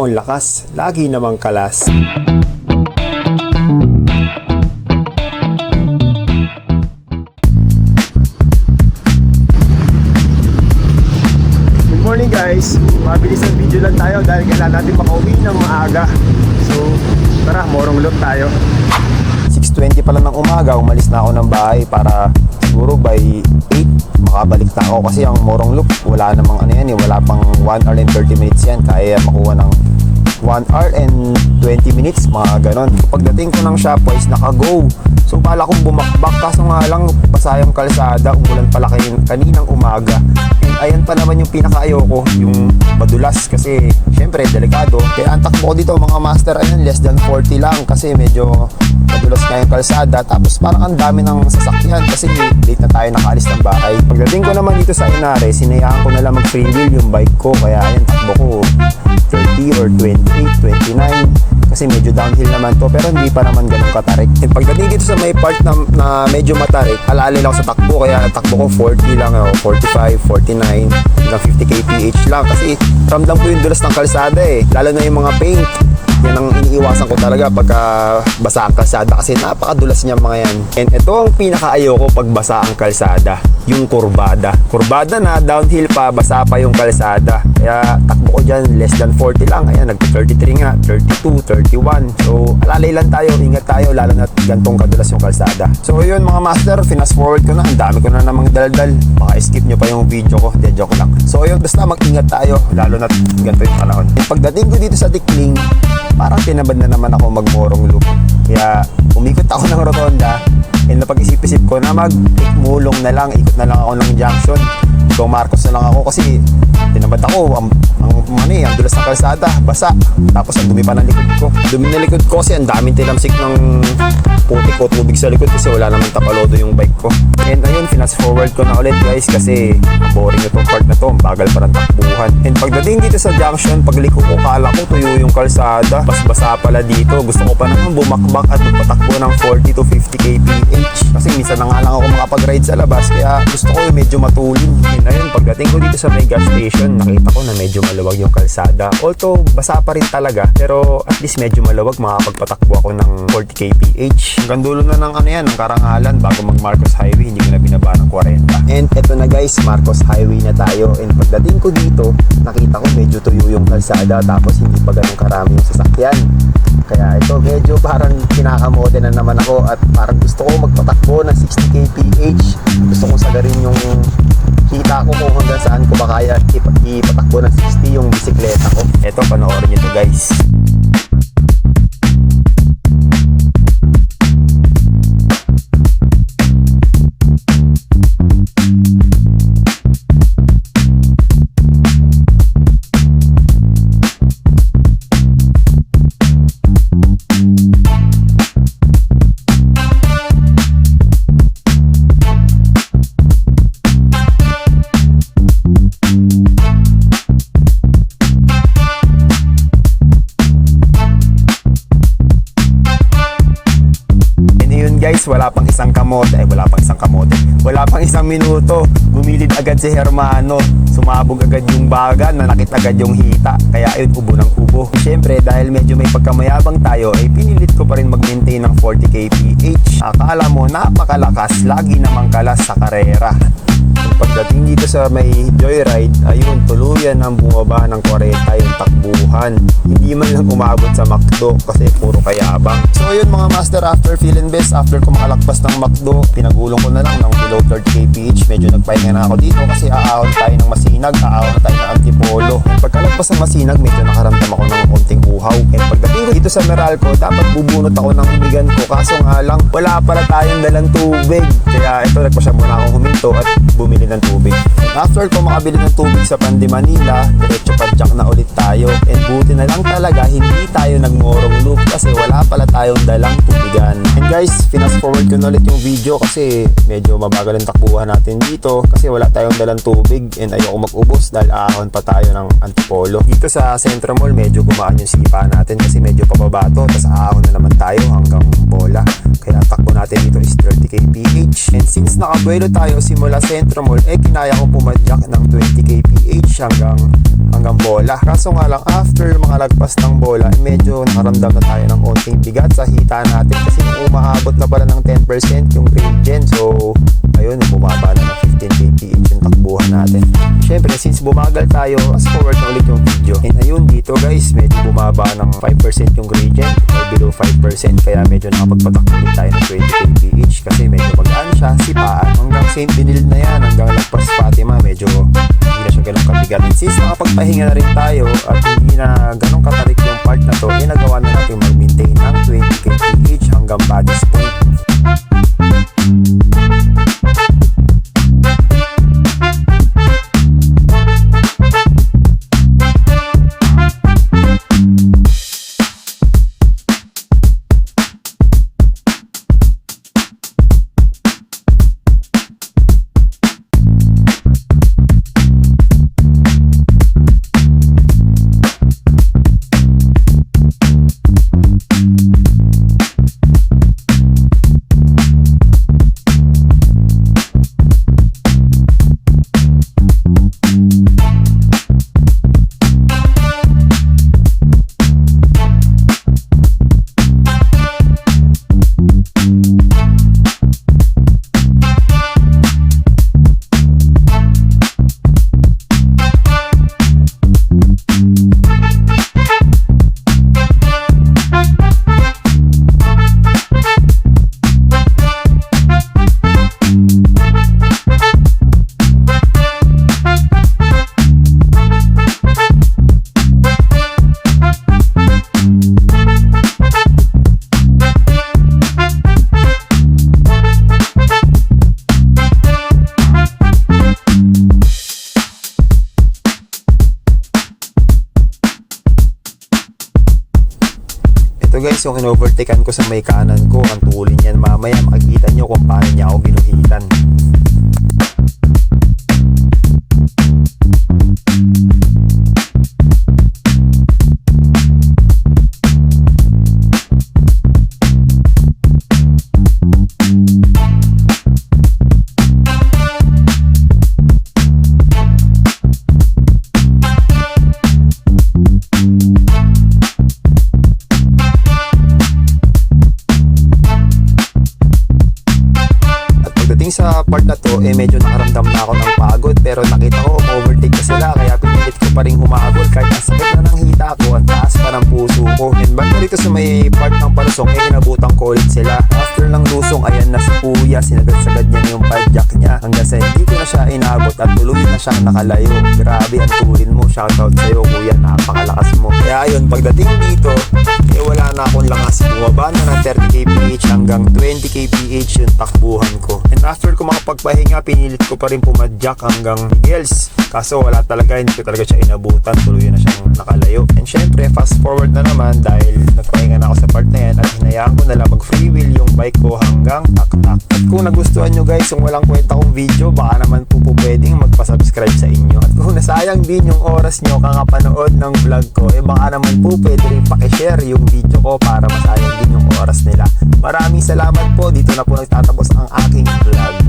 namang lakas, lagi namang kalas. Good morning guys, mabilis ang video lang tayo dahil kailangan natin makauwi ng maaga. So tara, morong loop tayo. 6:20 pa lang ng umaga, umalis na ako ng bahay para siguro by 8 makabalik na ako kasi ang morong loop wala namang ano yan eh, wala pang 1 hour and 30 minutes yan, kaya makuha ng 1 hour and 20 minutes, mga ganon. Pagdating ko ng Shopwise, naka-go. So pala kong bumakbak, kaso nga lang pasayang kalsada, umulan pala kaninang umaga. And ayan pa naman yung pinaka-ayoko, yung madulas kasi syempre delikado. Kaya ang takbo ko dito mga master, ayun, less than 40 lang kasi medyo madulas nga yung kalsada. Tapos parang ang dami ng sasakyan kasi late na tayo nakaalis ng bahay. Pagdating ko naman dito sa Inare, sinayaan ko na lang mag-free wheel yung bike ko. Kaya ayan, takbo ko 30 or 28, 29 kasi medyo downhill naman to, pero hindi pa naman ganun katarik. And pagdating dito sa may part na medyo matarik, alaalin ako sa takbo, kaya takbo ko 40 lang, 45, 49 hanggang 50 kph lang kasi ramdam ko yung dulas ng kalsada eh, lalo na yung mga paint. Yan ang iniiwasan ko talaga pagka basa ang kalsada kasi napakadulas niya mga yan. And ito ang pinaka-ayoko pag basa ang kalsada, yung kurbada. Kurbada na, downhill pa, basa pa yung kalsada. Kaya takbo ko dyan, less than 40 lang. Ayan, nag-33 nga, 32, 31. So, alalay lang tayo, ingat tayo, lalo na gantong kadulas yung kalsada. So, yun mga master, fast forward ko na. Ang dami ko na namang daldal. Baka skip nyo pa yung video ko, de joke lang. So, yun, basta mag-ingat tayo, lalo na ganito yung panahon. And pagdating ko dito sa Tikling, parang tinabad na naman ako magmorong loop. Kaya umikot ako ng rotonda and napag-isip-isip ko na mag-mulong na lang, ikot na lang ako ng junction. So Marcos na lang ako kasi tinabad ako, ang dulas ng kalsada, basa. Tapos ang dumi pa ng likod ko. Dumi na likod ko kasi ang daming tinamsik ng putik o tubig sa likod kasi wala naman tapalodo yung bike ko. And ayun, fast forward ko na ulit guys kasi boring itong part na to, bagal pa ng takbuhan. And pagdating dito sa junction, pagliko ko, kala ko tuyo yung kalsada, basa pala dito. Gusto ko pa naman bumakbak at patakbo ng 40 to 50 kph kasi minsan na nga lang ako makapag-ride sa labas, kaya gusto ko yung medyo matulin. And ayun, pagdating ko dito sa may gas station, nakita ko na medyo maluwag yung kalsada. Although basa pa rin talaga, pero at least medyo maluwag, makapagpatakbo ako ng 40 kph. Hanggang dulo na ng ano yan, ng Karangalan bago mag Marcos Highway, hindi ko na binaba ng 40. And eto na guys, Marcos Highway na tayo. And pagdating ko dito, nakita ko medyo tuyo yung kalsada, tapos hindi pa ganun karami yung sasakyan. Kaya ito medyo parang kinakamote na naman ako at parang gusto ko magpatakbo ng 60 kph. Gusto kong sagarin yung kita ko kung hanggang saan ko ba kaya ipatakbo ng 60 yung bisikleta ko. Eto, panoorin nyo to guys. Guys, wala pang isang minuto, bumilid agad si Hermano, sumabog agad yung baga, nanakit agad yung hita, kaya ayun, ubo ng ubo. Siyempre dahil medyo may pagkamayabang tayo, ay pinilit ko pa rin mag-maintain ng 40 kph. Akala mo napakalakas, lagi namang kalas sa karera. Pagdating dito sa may joyride, ayun, tuluyan ang bumaba ng 40 yung takbuhan. Hindi man lang umabot sa McDo kasi puro kayabang. So ayun mga master, after feeling best, after ko makalakpas ng McDo, pinagulong ko na lang ng below 30 kph. Medyo nagpahinga na ako dito kasi aahon tayo ng Masinag, aahon na tayo ng Antipolo. Pagkalagpas ng Masinag, medyo nakaramdam ako ng konting uhaw. And pagdating ko dito sa Meralco, dapat bubunot ako ng ibigan ko, kaso nga lang wala pala tayong dalang tubig. Kaya ito, nagpasya muna akong huminto at bumili ng tubig. And after ko makabili ng tubig sa Pandi Manila, diretso padjak na ulit tayo. And buti na lang talaga hindi tayo nagmorong loop kasi wala pala tayong dalang tubigan. And guys, fast forward ko na ulit yung video kasi medyo mabagal ang takbuhan natin dito kasi wala tayong dalang tubig and ayoko mag-ubos dahil ahon pa tayo ng Antipolo. Dito sa Centro Mall medyo gumaan yung sipa natin kasi medyo pababa to, tapos ahon na naman tayo hanggang Bola. Kaya takbo natin dito is 30 kph. And since nakabuelo tayo simula Centro Mall, kinaya ko pumadyak ng 20 kph hanggang hanggang bola. Kaso nga lang, after makalagpas ng bola, medyo nakaramdam na tayo ng konting bigat sa hita natin kasi umaabot na pala ng 10% yung gradient. So ayun, bumaba na ng 15 kph yung takbuhan natin. Syempre, since bumagal tayo, fast forward na ulit yung video. And ayun, dito guys, medyo bumaba ng 5% yung gradient or below 5%, kaya medyo nakapagpatakbo din tayo ng 20 kph kasi medyo magaan siya, sipaan. Hanggang St. Benil na yan, hanggang lagpas Fatima, medyo hindi na siya ganun kabigat. And since nakapagpahinga na rin tayo at hindi na ganun katarik yung part na to, nagawa na natin mag-maintain ng 20 kph hanggang Baguio Point. Ito guys, yung in-overtaken ko sa may kanan ko, ang tulin yan mamaya, makikita nyo kung paano niya ako binuhitan. Sa part na to, medyo nakaramdam na ako ng pagod, pero nakita ko overtake na sila, kaya pinilit ko pa rin humabol kahit ang sakit na ng hita ko, ang taas pa ng puso ko. And banda rito sa may part ng palusong, inabutan ko ulit sila. After ng lusong, ayan na si Kuya, sinagad-sagad niya na yung padjak niya hanggang sa hindi ko na siya inabot at tuloy na siyang nakalayo. Grabe ang tulin mo, shoutout sa'yo Kuya, napakalakas mo. Kaya ayun, pagdating dito, wala na akong langas, bumaba na ng 30 kph hanggang 20 kph yung takbuhan ko. And after ko makapagpahinga, pinilit ko pa rin pumadjak hanggang Miguel's. Kaso wala talaga, hindi ko talaga siya inabutan, tuloy na siyang nakalayo. And syempre, fast forward na naman dahil nagpahinga na ako sa part na yan at hinayaan ko na lang mag free wheel yung bike ko hanggang tak-tak. At kung nagustuhan nyo guys yung walang kwenta kong video, baka naman po pwedeng magpa-subscribe sa inyo. At kung nasayang din yung oras nyo kakapanood ng vlog ko, baka naman po pwede rin pakishare yung video ko para masayang din yung oras nila. Maraming salamat po, dito na po nagtatapos ang aking vlog.